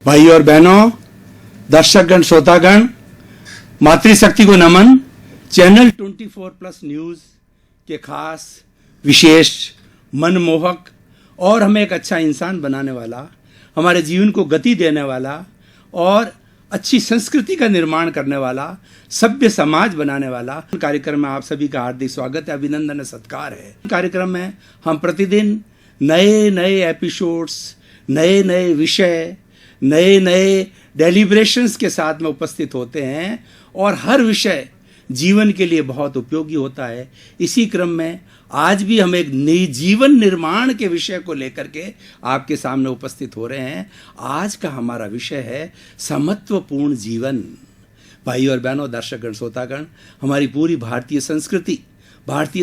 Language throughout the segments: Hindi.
भाई और बहनों, दर्शकगण, श्रोतागण, मातृशक्ति को नमन। चैनल 24+ न्यूज के खास, विशेष, मनमोहक और हमें एक अच्छा इंसान बनाने वाला, हमारे जीवन को गति देने वाला और अच्छी संस्कृति का निर्माण करने वाला, सभ्य समाज बनाने वाला कार्यक्रम में आप सभी का हार्दिक स्वागत है, अभिनंदन है, सत्कार है। कार्यक्रम में हम प्रतिदिन नए नए एपिसोड्स, नए नए विषय, नए नए डेलिब्रेशंस के साथ में उपस्थित होते हैं और हर विषय जीवन के लिए बहुत उपयोगी होता है। इसी क्रम में आज भी हम एक नई जीवन निर्माण के विषय को लेकर के आपके सामने उपस्थित हो रहे हैं। आज का हमारा विषय है समत्वपूर्ण जीवन। भाई और बहनों, दर्शकगण, श्रोतागण, हमारी पूरी भारतीय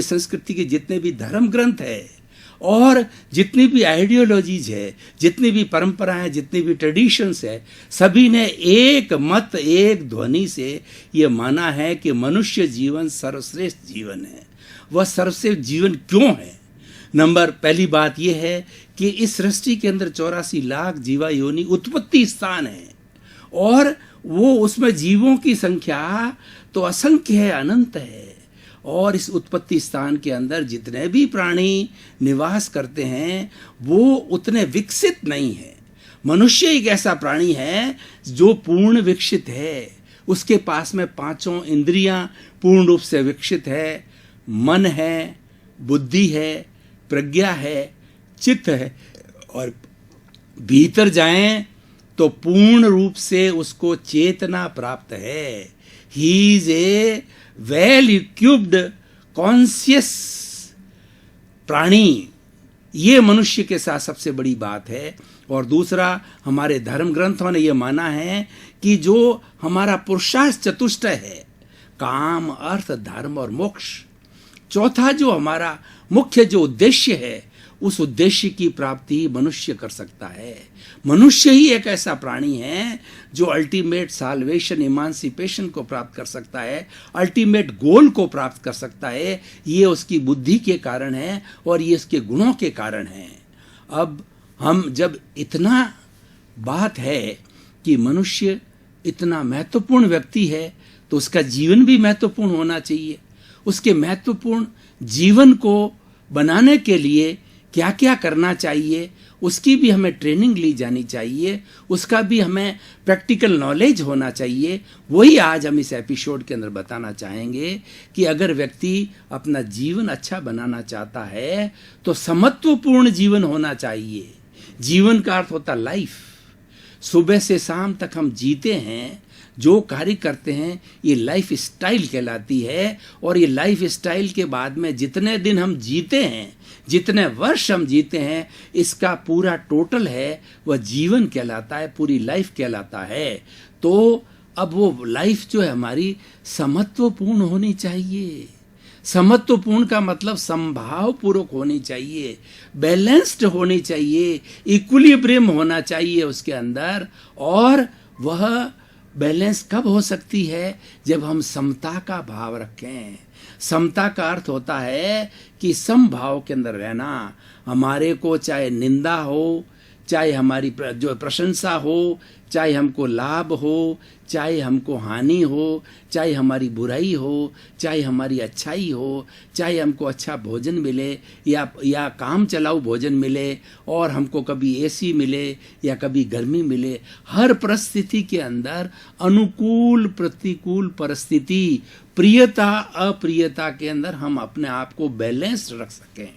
संस्कृति के जितने भी धर्म ग्रंथ है और जितनी भी आइडियोलॉजीज है, जितनी भी परंपराएं, जितनी भी ट्रेडिशंस है, सभी ने एक मत, एक ध्वनि से ये माना है कि मनुष्य जीवन सर्वश्रेष्ठ जीवन है। वह सर्वश्रेष्ठ जीवन क्यों है? पहली बात यह है कि इस सृष्टि के अंदर 84 लाख जीवा योनि उत्पत्ति स्थान है और वो उसमें जीवों की संख्या तो असंख्य है, अनंत है। और इस उत्पत्ति स्थान के अंदर जितने भी प्राणी निवास करते हैं वो उतने विकसित नहीं है। मनुष्य एक ऐसा प्राणी है जो पूर्ण विकसित है। उसके पास में 5 इंद्रियां पूर्ण रूप से विकसित है। मन है, बुद्धि है, प्रज्ञा है, चित्त है और भीतर जाएं तो पूर्ण रूप से उसको चेतना प्राप्त है। He is a well equipped conscious प्राणी। ये मनुष्य के साथ सबसे बड़ी बात है। और दूसरा, हमारे धर्म ग्रंथों ने यह माना है कि जो हमारा पुरुषार्थ चतुष्टय है, काम, अर्थ, धर्म और मोक्ष, चौथा जो हमारा मुख्य जो उद्देश्य है, उस उद्देश्य की प्राप्ति मनुष्य कर सकता है। मनुष्य ही एक ऐसा प्राणी है जो अल्टीमेट साल्वेशन, इमांसिपेशन को प्राप्त कर सकता है, अल्टीमेट गोल को प्राप्त कर सकता है। ये उसकी बुद्धि के कारण है और ये उसके गुणों के कारण है। अब हम जब इतना बात है कि मनुष्य इतना महत्वपूर्ण व्यक्ति है तो उसका जीवन भी महत्वपूर्ण होना चाहिए। उसके महत्वपूर्ण जीवन को बनाने के लिए क्या क्या करना चाहिए, उसकी भी हमें ट्रेनिंग ली जानी चाहिए, उसका भी हमें प्रैक्टिकल नॉलेज होना चाहिए। वही आज हम इस एपिसोड के अंदर बताना चाहेंगे कि अगर व्यक्ति अपना जीवन अच्छा बनाना चाहता है तो समत्वपूर्ण जीवन होना चाहिए। जीवन का अर्थ होता लाइफ। सुबह से शाम तक हम जीते हैं, जो कार्य करते हैं, ये लाइफ स्टाइल कहलाती है। और ये लाइफ स्टाइल के बाद में जितने दिन हम जीते हैं, जितने वर्ष हम जीते हैं, इसका पूरा टोटल है वह जीवन कहलाता है, पूरी लाइफ कहलाता है। तो अब वो लाइफ जो है हमारी समत्वपूर्ण होनी चाहिए। समत्वपूर्ण का मतलब समभाव पूर्वक होनी चाहिए, बैलेंस्ड होनी चाहिए, इक्विलिब्रियम होना चाहिए उसके अंदर। और वह बैलेंस कब हो सकती है? जब हम समता का भाव रखें। समता का अर्थ होता है कि समभाव के अंदर रहना। हमारे को चाहे निंदा हो, चाहे हमारी जो प्रशंसा हो, चाहे हमको लाभ हो, चाहे हमको हानि हो, चाहे हमारी बुराई हो, चाहे हमारी अच्छाई हो, चाहे हमको अच्छा भोजन मिले या काम चलाऊ भोजन मिले और हमको कभी एसी मिले या कभी गर्मी मिले, हर परिस्थिति के अंदर अनुकूल प्रतिकूल परिस्थिति, प्रियता अप्रियता के अंदर हम अपने आप को बैलेंस्ड रख सकें।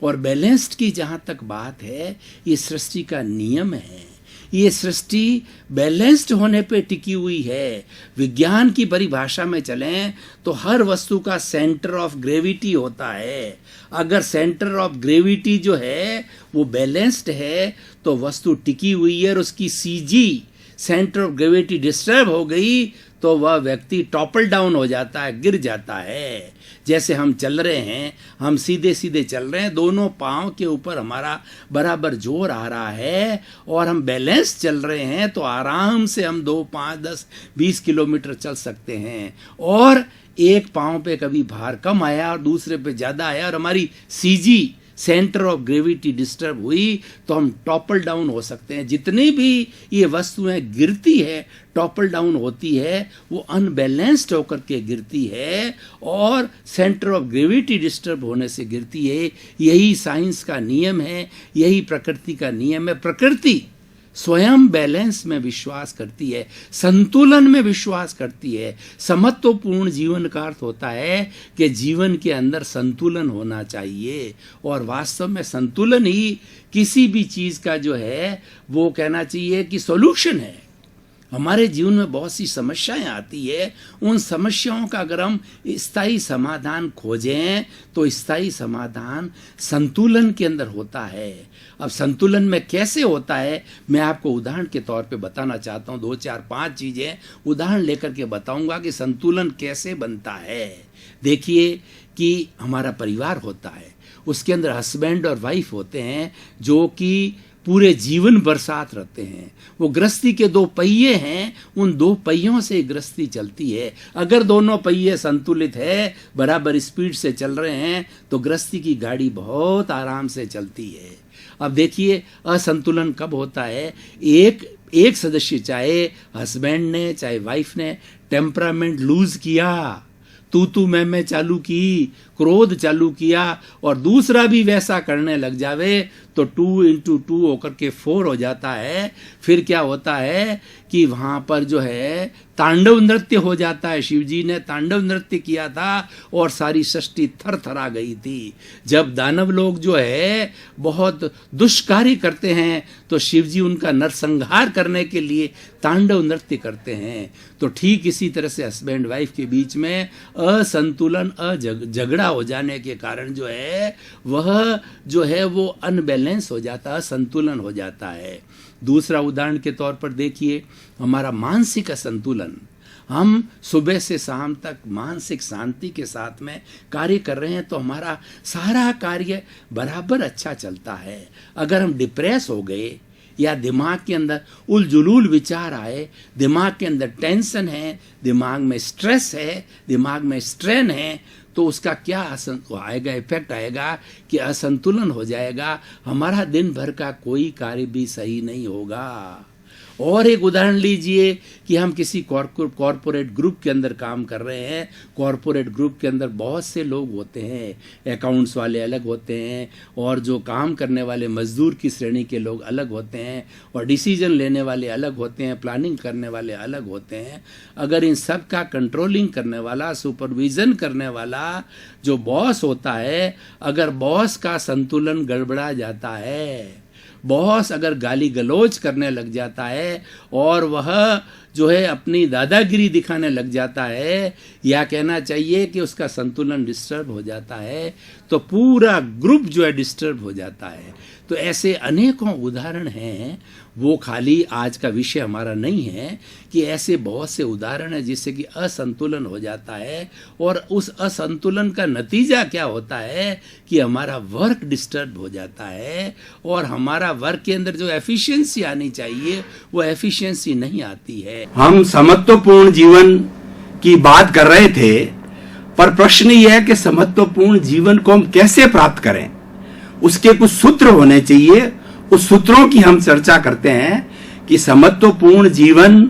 और बैलेंस्ड की जहाँ तक बात है, ये सृष्टि का नियम है। ये सृष्टि बैलेंस्ड होने पे टिकी हुई है। विज्ञान की परिभाषा में चलें तो हर वस्तु का सेंटर ऑफ ग्रेविटी होता है। अगर सेंटर ऑफ ग्रेविटी जो है वो बैलेंस्ड है तो वस्तु टिकी हुई है। और उसकी CG, centre of gravity, disturb हो गई तो वह व्यक्ति टॉपल डाउन हो जाता है, गिर जाता है। जैसे हम चल रहे हैं, हम सीधे सीधे चल रहे हैं, दोनों पाँव के ऊपर हमारा बराबर जोर आ रहा है और हम बैलेंस चल रहे हैं तो आराम से हम 2, 5, 10, 20 किलोमीटर चल सकते हैं। और एक पाँव पे कभी भार कम आया और दूसरे पे ज़्यादा आया और हमारी CG, centre of gravity disturb हुई तो हम टॉपल डाउन हो सकते हैं। जितनी भी ये वस्तुएं गिरती है, टॉपल डाउन होती है, वो अनबैलेंस्ड होकर के गिरती है और सेंटर ऑफ ग्रेविटी डिस्टर्ब होने से गिरती है। यही साइंस का नियम है, यही प्रकृति का नियम है। प्रकृति स्वयं बैलेंस में विश्वास करती है, संतुलन में विश्वास करती है। समत्वपूर्ण जीवन का अर्थ होता है कि जीवन के अंदर संतुलन होना चाहिए, और वास्तव में संतुलन ही किसी भी चीज का जो है वो कहना चाहिए कि सॉल्यूशन है। हमारे जीवन में बहुत सी समस्याएं आती है, उन समस्याओं का अगर हम स्थायी समाधान खोजें तो स्थायी समाधान संतुलन के अंदर होता है। अब संतुलन में कैसे होता है मैं आपको उदाहरण के तौर पे बताना चाहता हूँ। 2 4 5 चीजें उदाहरण लेकर के बताऊंगा कि संतुलन कैसे बनता है। देखिए कि हमारा परिवार होता है, उसके अंदर हस्बैंड और वाइफ होते हैं जो कि पूरे जीवन भर साथ रहते हैं। वो गृहस्थी के 2 पहिए हैं, उन 2 पहियों से गृहस्थी चलती है। अगर दोनों पहिए संतुलित है, बराबर स्पीड से चल रहे हैं, तो गृहस्थी की गाड़ी बहुत आराम से चलती है। अब देखिए असंतुलन कब होता है। एक सदस्य, चाहे हस्बैंड ने चाहे वाइफ ने, टेम्परामेंट लूज किया, तू मैं चालू की, क्रोध चालू किया, और दूसरा भी वैसा करने लग जावे तो 2 into 2 होकर के 4 हो जाता है। फिर क्या होता है कि वहां पर जो है तांडव नृत्य हो जाता है। शिव जी ने तांडव नृत्य किया था और सारी सृष्टि थर थरा गई थी। जब दानव लोग जो है बहुत दुष्कार्य करते हैं तो शिव जी उनका नरसंहार करने के लिए तांडव नृत्य करते हैं। तो ठीक इसी तरह से हस्बैंड वाइफ के बीच में असंतुलन, झगड़ा हो जाने के कारण जो है वह जो है वो अनबैलेंस हो जाता है, संतुलन हो जाता है। दूसरा उदाहरण के तौर पर देखिए हमारा मानसिक असंतुलन। हम सुबह से शाम तक मानसिक शांति के साथ में कार्य कर रहे हैं तो हमारा सारा कार्य बराबर अच्छा चलता है। अगर हम डिप्रेस हो गए या दिमाग के अंदर उलझुल विचार आए, दिमाग के अंदर टेंशन है, दिमाग में स्ट्रेस है, दिमाग में स्ट्रेन है, तो उसका क्या आएगा, इफेक्ट आएगा कि असंतुलन हो जाएगा। हमारा दिन भर का कोई कार्य भी सही नहीं होगा। और एक उदाहरण लीजिए कि हम किसी कॉरपोरेट ग्रुप के अंदर काम कर रहे हैं। कॉरपोरेट ग्रुप के अंदर बहुत से लोग होते हैं, अकाउंट्स वाले अलग होते हैं और जो काम करने वाले मजदूर की श्रेणी के लोग अलग होते हैं, और डिसीजन लेने वाले अलग होते हैं, प्लानिंग करने वाले अलग होते हैं। अगर इन सब का कंट्रोलिंग करने वाला, सुपरविजन करने वाला जो बॉस होता है, अगर बॉस का संतुलन गड़बड़ा जाता है, बॉस अगर गाली गलौज करने लग जाता है और वह जो है अपनी दादागिरी दिखाने लग जाता है, या कहना चाहिए कि उसका संतुलन डिस्टर्ब हो जाता है, तो पूरा ग्रुप जो है डिस्टर्ब हो जाता है। तो ऐसे अनेकों उदाहरण हैं। वो खाली आज का विषय हमारा नहीं है कि ऐसे बहुत से उदाहरण हैं जिससे कि असंतुलन हो जाता है, और उस असंतुलन का नतीजा क्या होता है कि हमारा वर्क डिस्टर्ब हो जाता है और हमारा वर्क के अंदर जो एफिशिएंसी आनी चाहिए वो एफिशिएंसी नहीं आती है। हम समत्वपूर्ण जीवन की बात कर रहे थे, पर प्रश्न यह है कि समत्वपूर्ण जीवन को हम कैसे प्राप्त करें। उसके कुछ सूत्र होने चाहिए, उस सूत्रों की हम चर्चा करते हैं कि समत्वपूर्ण जीवन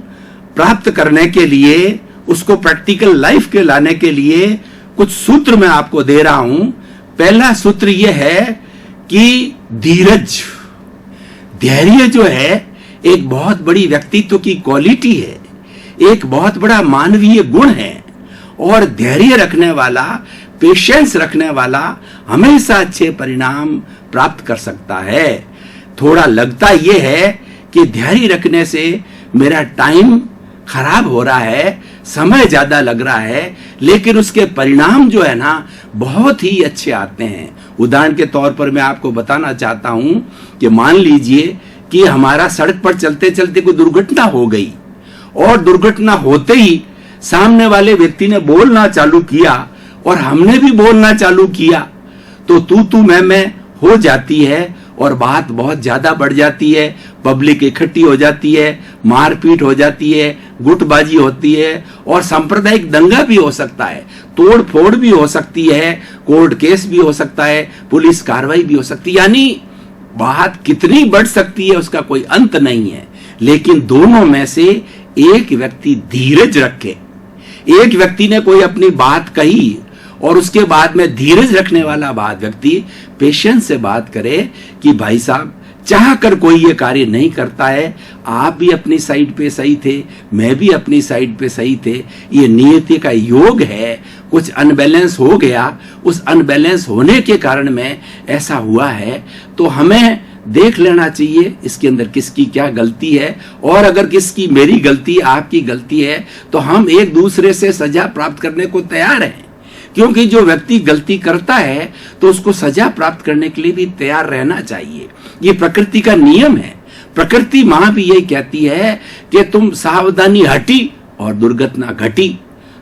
प्राप्त करने के लिए, उसको प्रैक्टिकल लाइफ के लाने के लिए कुछ सूत्र मैं आपको दे रहा हूं। पहला सूत्र यह है कि धीरज, धैर्य जो है एक बहुत बड़ी व्यक्तित्व की क्वालिटी है, एक बहुत बड़ा मानवीय गुण है, और धैर्य रखने वाला, पेशेंस रखने वाला हमेशा अच्छे परिणाम प्राप्त कर सकता है। थोड़ा लगता यह है कि धैर्य रखने से मेरा टाइम खराब हो रहा है, समय ज्यादा लग रहा है, लेकिन उसके परिणाम जो है ना बहुत ही अच्छे आते हैं। उदाहरण के तौर पर मैं आपको बताना चाहता हूं कि मान लीजिए कि हमारा सड़क पर चलते चलते कोई दुर्घटना हो गई, और दुर्घटना होते ही सामने वाले व्यक्ति ने बोलना चालू किया और हमने भी बोलना चालू किया, तो तू मैं हो जाती है और बात बहुत ज्यादा बढ़ जाती है, पब्लिक इकट्ठी हो जाती है, मारपीट हो जाती है, गुटबाजी होती है और सांप्रदायिक दंगा भी हो सकता है, तोड़ फोड़ भी हो सकती है, कोर्ट केस भी हो सकता है, पुलिस कार्रवाई भी हो सकती है। यानी बात कितनी बढ़ सकती है उसका कोई अंत नहीं है। लेकिन दोनों में से एक व्यक्ति धीरज रखे, एक व्यक्ति ने कोई अपनी बात कही और उसके बाद में धीरज रखने वाला व्यक्ति पेशेंस से बात करे कि भाई साहब चाह कर कोई ये कार्य नहीं करता है, आप भी अपनी साइड पे सही थे, मैं भी अपनी साइड पे सही थे, ये नियति का योग है, कुछ अनबैलेंस हो गया, उस अनबैलेंस होने के कारण में ऐसा हुआ है, तो हमें देख लेना चाहिए इसके अंदर किसकी क्या गलती है, और अगर किसकी मेरी गलती आपकी गलती है तो हम एक दूसरे से सजा प्राप्त करने को तैयार हैं। क्योंकि जो व्यक्ति गलती करता है तो उसको सजा प्राप्त करने के लिए भी तैयार रहना चाहिए। ये प्रकृति का नियम है। प्रकृति मां भी यही कहती है कि तुम सावधानी हटी और दुर्घटना घटी।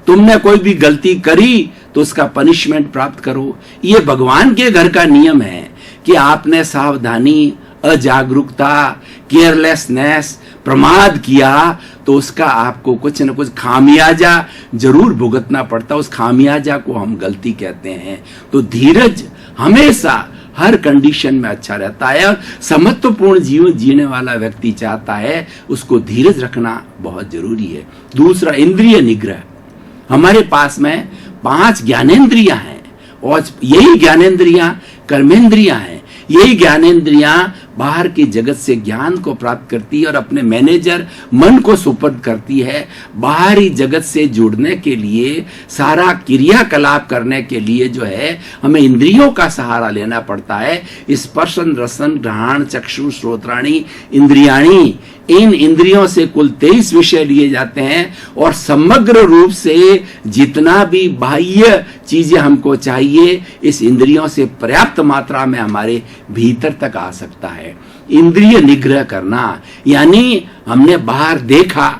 तुमने कोई भी गलती करी तो उसका पनिशमेंट प्राप्त करो। ये भगवान के घर का नियम है कि आपने सावधानी, अजागरूकता, केयरलेसनेस, प्रमाद किया तो उसका आपको कुछ न कुछ खामियाजा जरूर भुगतना पड़ता। उस खामियाजा को हम गलती कहते हैं। तो धीरज हमेशा हर कंडीशन में अच्छा रहता है और समत्वपूर्ण जीवन जीने वाला व्यक्ति चाहता है उसको धीरज रखना बहुत जरूरी है। दूसरा, इंद्रिय निग्रह। हमारे पास में 5 ज्ञानेंद्रियां हैं और यही ज्ञानेंद्रियां कर्मेंद्रियां हैं। यही ज्ञानेंद्रियां बाहर के जगत से ज्ञान को प्राप्त करती है और अपने मैनेजर मन को सुपुर्द करती है। बाहरी जगत से जुड़ने के लिए, सारा क्रियाकलाप करने के लिए जो है हमें इंद्रियों का सहारा लेना पड़ता है। स्पर्शन, रसन, घ्राण, चक्षु, श्रोत्राणी, इंद्रियाणी, इन इंद्रियों से कुल 23 विषय लिए जाते हैं और समग्र रूप से जितना भी बाह्य चीजें हमको चाहिए इस इंद्रियों से पर्याप्त मात्रा में हमारे भीतर तक आ सकता है। इंद्रिय निग्रह करना यानी हमने बाहर देखा,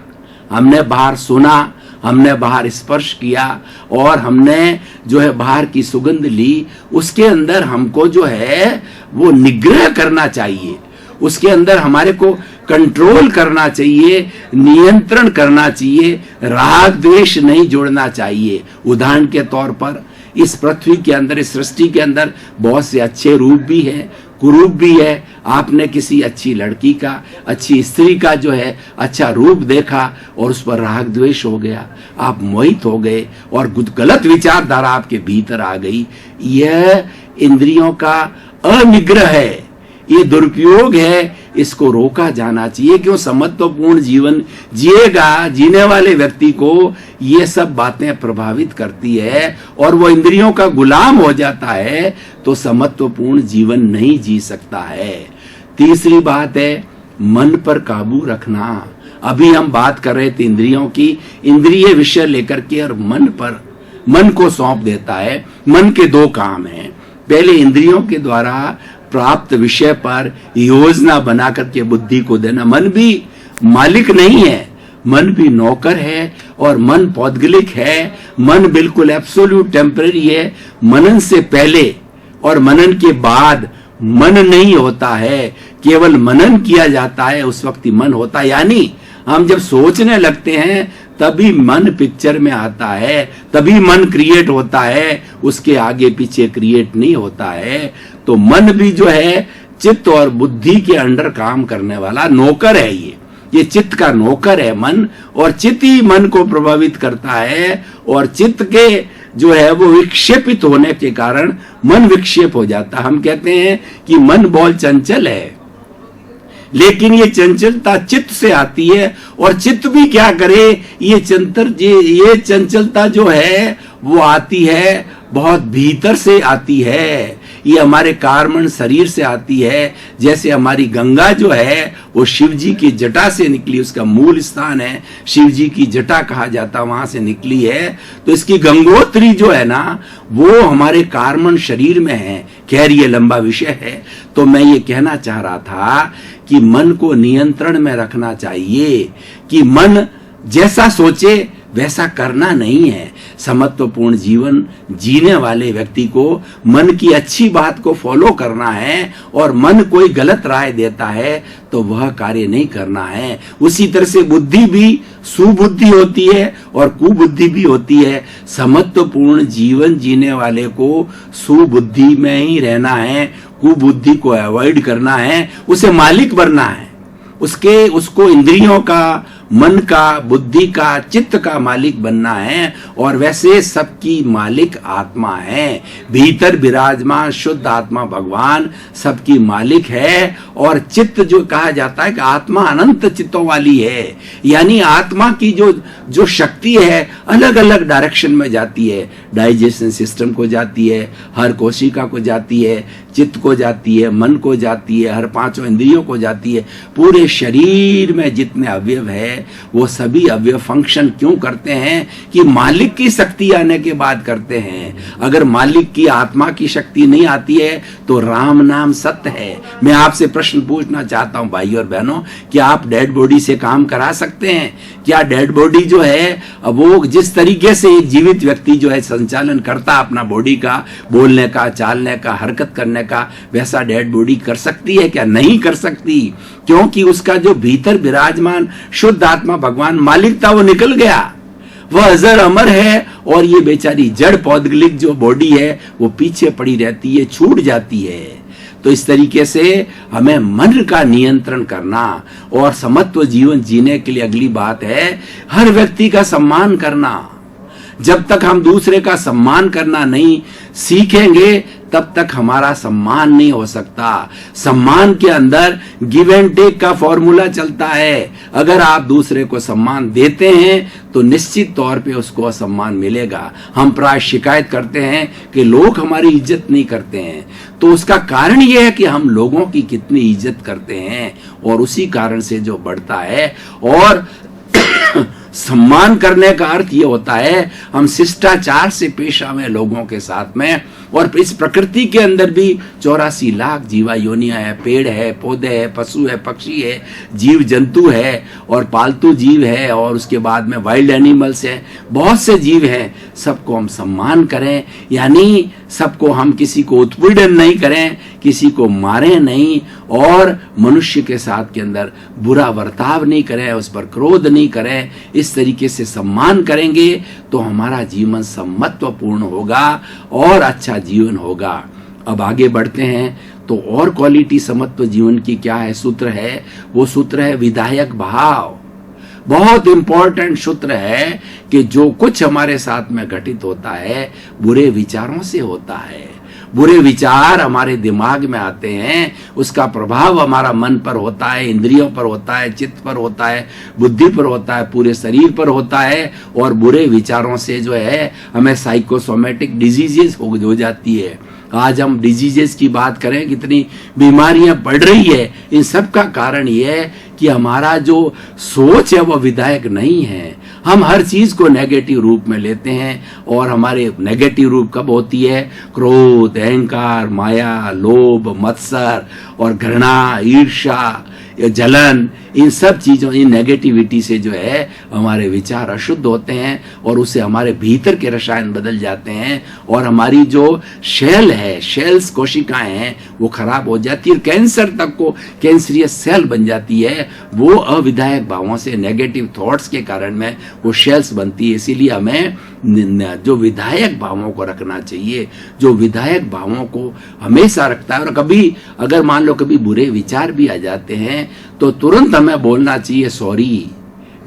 हमने बाहर सुना, हमने बाहर स्पर्श किया और हमने जो है बाहर की सुगंध ली, उसके अंदर हमको जो है वो निग्रह करना चाहिए। उसके अंदर हमारे को कंट्रोल करना चाहिए, नियंत्रण करना चाहिए, राग द्वेष नहीं जोड़ना चाहिए। उदाहरण के तौर पर इस पृथ्वी के अंदर, इस सृष्टि के अंदर बहुत से अच्छे रूप भी है, कुरूप भी है। आपने किसी अच्छी लड़की का, अच्छी स्त्री का जो है अच्छा रूप देखा और उस पर राग द्वेष हो गया, आप मोहित हो गए और गलत विचारधारा आपके भीतर आ गई। यह इंद्रियों का अनिग्रह है, ये दुरुपयोग है, इसको रोका जाना चाहिए। क्यों? समत्वपूर्ण जीवन जिएगा, जीने वाले व्यक्ति को ये सब बातें प्रभावित करती है और वो इंद्रियों का गुलाम हो जाता है तो समत्वपूर्ण जीवन नहीं जी सकता है। तीसरी बात है मन पर काबू रखना। अभी हम बात कर रहे थे इंद्रियों की, इंद्रिय विषय लेकर के और मन को सौंप देता है। मन के 2 काम हैं। पहले इंद्रियों के द्वारा प्राप्त विषय पर योजना बना करके बुद्धि को देना। मन भी मालिक नहीं है, मन भी नौकर है और मन पौद्गलिक है। मन बिल्कुल एब्सोल्यूट टेम्पररी है। मनन से पहले और मनन के बाद मन नहीं होता है, केवल मनन किया जाता है उस वक्त ही मन होता है। यानी हम जब सोचने लगते हैं तभी मन पिक्चर में आता है, तभी मन क्रिएट होता है, उसके आगे पीछे क्रिएट नहीं होता है। तो मन भी जो है चित्त और बुद्धि के अंडर काम करने वाला नौकर है। ये चित्त का नौकर है मन, और चित्त ही मन को प्रभावित करता है और चित्त के जो है वो विक्षेपित होने के कारण मन विक्षेप हो जाता है। हम कहते हैं कि मन बहुत चंचल है, लेकिन ये चंचलता चित्त से आती है और चित्त भी क्या करे, ये चंचलता जो है वो आती है बहुत भीतर से आती है। ये हमारे कार्मण शरीर से आती है। जैसे हमारी गंगा जो है वो शिव जी की जटा से निकली, उसका मूल स्थान है शिव जी की जटा कहा जाता, वहां से निकली है। तो इसकी गंगोत्री जो है ना वो हमारे कार्मण शरीर में है। खैर ये लंबा विषय है। तो मैं ये कहना चाह रहा था कि मन को नियंत्रण में रखना चाहिए कि मन जैसा सोचे वैसा करना नहीं है। समत्वपूर्ण जीवन जीने वाले व्यक्ति को मन की अच्छी बात को फॉलो करना है, और मन कोई गलत राय देता है तो वह कार्य नहीं करना है। उसी तरह से बुद्धि भी सुबुद्धि होती है और कुबुद्धि भी होती है। समत्वपूर्ण जीवन जीने वाले को सुबुद्धि में ही रहना है, कुबुद्धि को अवॉइड करना है, उसे मालिक बनना है, उसको इंद्रियों का, मन का, बुद्धि का, चित्त का मालिक बनना है। और वैसे सबकी मालिक आत्मा है, भीतर विराजमान शुद्ध आत्मा भगवान सबकी मालिक है। और चित्त जो कहा जाता है कि आत्मा अनंत चित्तों वाली है, यानी आत्मा की जो शक्ति है अलग अलग डायरेक्शन में जाती है। डाइजेशन सिस्टम को जाती है, हर कोशिका को जाती है, चित्त को जाती है, मन को जाती है, हर पांचों इंद्रियों को जाती है। पूरे शरीर में जितने अवयव है वो सभी अवयव फंक्शन क्यों करते हैं कि मालिक की शक्ति आने के बाद करते हैं। अगर मालिक की आत्मा की शक्ति नहीं आती है तो राम नाम सत्य है। मैं आपसे प्रश्न पूछना चाहता हूं भाई और बहनों, क्या आप डेड बॉडी से काम करा सकते हैं? क्या डेड बॉडी जो है वो जिस तरीके से एक जीवित व्यक्ति जो है संचालन करता अपना बॉडी का, बोलने का, चालने का, हरकत करने का, वैसा डेड बॉडी कर सकती है? क्या नहीं कर सकती, क्योंकि उसका जो भीतर विराजमान शुद्ध आत्मा भगवान मालिक था वो निकल गया, वह अजर अमर है। और ये बेचारी जड़ पौधगलिक जो बॉडी है वो पीछे पड़ी रहती है, छूट जाती है। तो इस तरीके से हमें मन का नियंत्रण करना और समत्व जीवन जीने के लिए अगली बात है हर व्यक्ति का सम्मान करना। जब तक हम दूसरे का सम्मान करना नहीं सीखेंगे तब तक हमारा सम्मान नहीं हो सकता। सम्मान के अंदर गिव एंड टेक का फॉर्मूला चलता है। अगर आप दूसरे को सम्मान देते हैं तो निश्चित तौर पे उसको सम्मान मिलेगा। हम प्राय शिकायत करते हैं कि लोग हमारी इज्जत नहीं करते हैं, तो उसका कारण यह है कि हम लोगों की कितनी इज्जत करते हैं, और उसी कारण से जो बढ़ता है। और सम्मान करने का अर्थ ये होता है हम शिष्टाचार से पेश आवे लोगों के साथ में। और इस प्रकृति के अंदर भी 84 लाख जीवा योनियां है, पेड़ है, पौधे है, पशु है, पक्षी है, जीव जंतु है और पालतू जीव है, और उसके बाद में वाइल्ड एनिमल्स है, बहुत से जीव हैं। सबको हम सम्मान करें, यानी सबको हम किसी को उत्पीड़न नहीं करें, किसी को मारें नहीं, और मनुष्य के साथ के अंदर बुरा बर्ताव नहीं करें, उस पर क्रोध नहीं करें। इस तरीके से सम्मान करेंगे तो हमारा जीवन समत्वपूर्ण होगा और अच्छा जीवन होगा। अब आगे बढ़ते हैं तो और क्वालिटी समत्व जीवन की क्या है? सूत्र है, वो सूत्र है विधायक भाव। बहुत इंपॉर्टेंट सूत्र है कि जो कुछ हमारे साथ में घटित होता है बुरे विचारों से होता है। बुरे विचार हमारे दिमाग में आते हैं, उसका प्रभाव हमारा मन पर होता है, इंद्रियों पर होता है, चित्त पर होता है, बुद्धि पर होता है, पूरे शरीर पर होता है। और बुरे विचारों से जो है हमें साइकोसोमेटिक डिजीजेस हो जाती है। आज हम डिजीजेस की बात करें, कितनी बीमारियां बढ़ रही है, इन सब का कारण यह है कि हमारा जो सोच है वह विधायक नहीं है। हम हर चीज को नेगेटिव रूप में लेते हैं, और हमारे नेगेटिव रूप कब होती है? क्रोध, अहंकार, माया, लोभ, मत्सर और घृणा, ईर्ष्या, जलन, इन सब चीजों, इन नेगेटिविटी से जो है हमारे विचार अशुद्ध होते हैं, और उससे हमारे भीतर के रसायन बदल जाते हैं, और हमारी जो शेल है, शेल्स कोशिकाएं हैं, वो खराब हो जाती है, कैंसर तक को कैंसरियस सेल बन जाती है। वो अविधायक भावों से, नेगेटिव थॉट्स के कारण में वो शेल्स बनती है। इसीलिए हमें जो विधायक भावों को रखना चाहिए, जो विधायक भावों को हमेशा रखता है। और कभी अगर मान लो कभी बुरे विचार भी आ जाते हैं तो तुरंत हमें बोलना चाहिए सॉरी,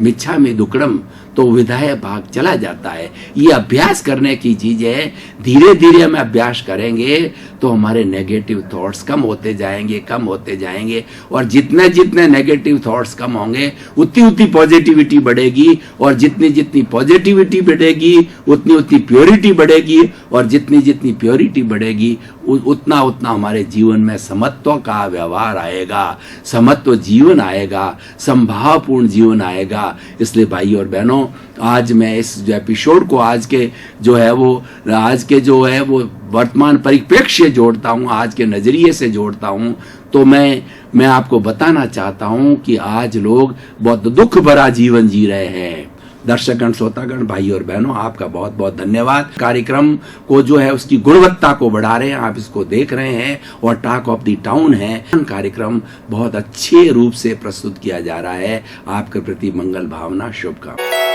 मिच्छामि दुक्कडम, तो विधायक भाग चला जाता है। ये अभ्यास करने की चीज है। धीरे धीरे हम अभ्यास करेंगे तो हमारे नेगेटिव थॉट्स कम होते जाएंगे, कम होते जाएंगे, और जितने जितने नेगेटिव थॉट्स कम होंगे उतनी उतनी पॉजिटिविटी बढ़ेगी, और जितनी जितनी पॉजिटिविटी बढ़ेगी उतनी उतनी प्योरिटी बढ़ेगी, और जितनी जितनी प्योरिटी बढ़ेगी उतना उतना हमारे जीवन में समत्व का व्यवहार आएगा, समत्व जीवन आएगा, संभावपूर्ण जीवन आएगा। इसलिए भाई और बहनों, आज मैं इस जो एपिसोड को आज के जो है वो वर्तमान परिप्रेक्ष्य जोड़ता हूँ, आज के नजरिए से जोड़ता हूँ, तो मैं आपको बताना चाहता हूँ कि आज लोग बहुत दुख भरा जीवन जी रहे हैं। दर्शकगण, श्रोतागण, भाई और बहनों, आपका बहुत बहुत धन्यवाद। कार्यक्रम को जो है उसकी गुणवत्ता को बढ़ा रहे हैं, आप इसको देख रहे हैं और टॉक ऑफ द टाउन है कार्यक्रम बहुत अच्छे रूप से प्रस्तुत किया जा रहा है। आपके प्रति मंगल भावना, शुभकामनाएं।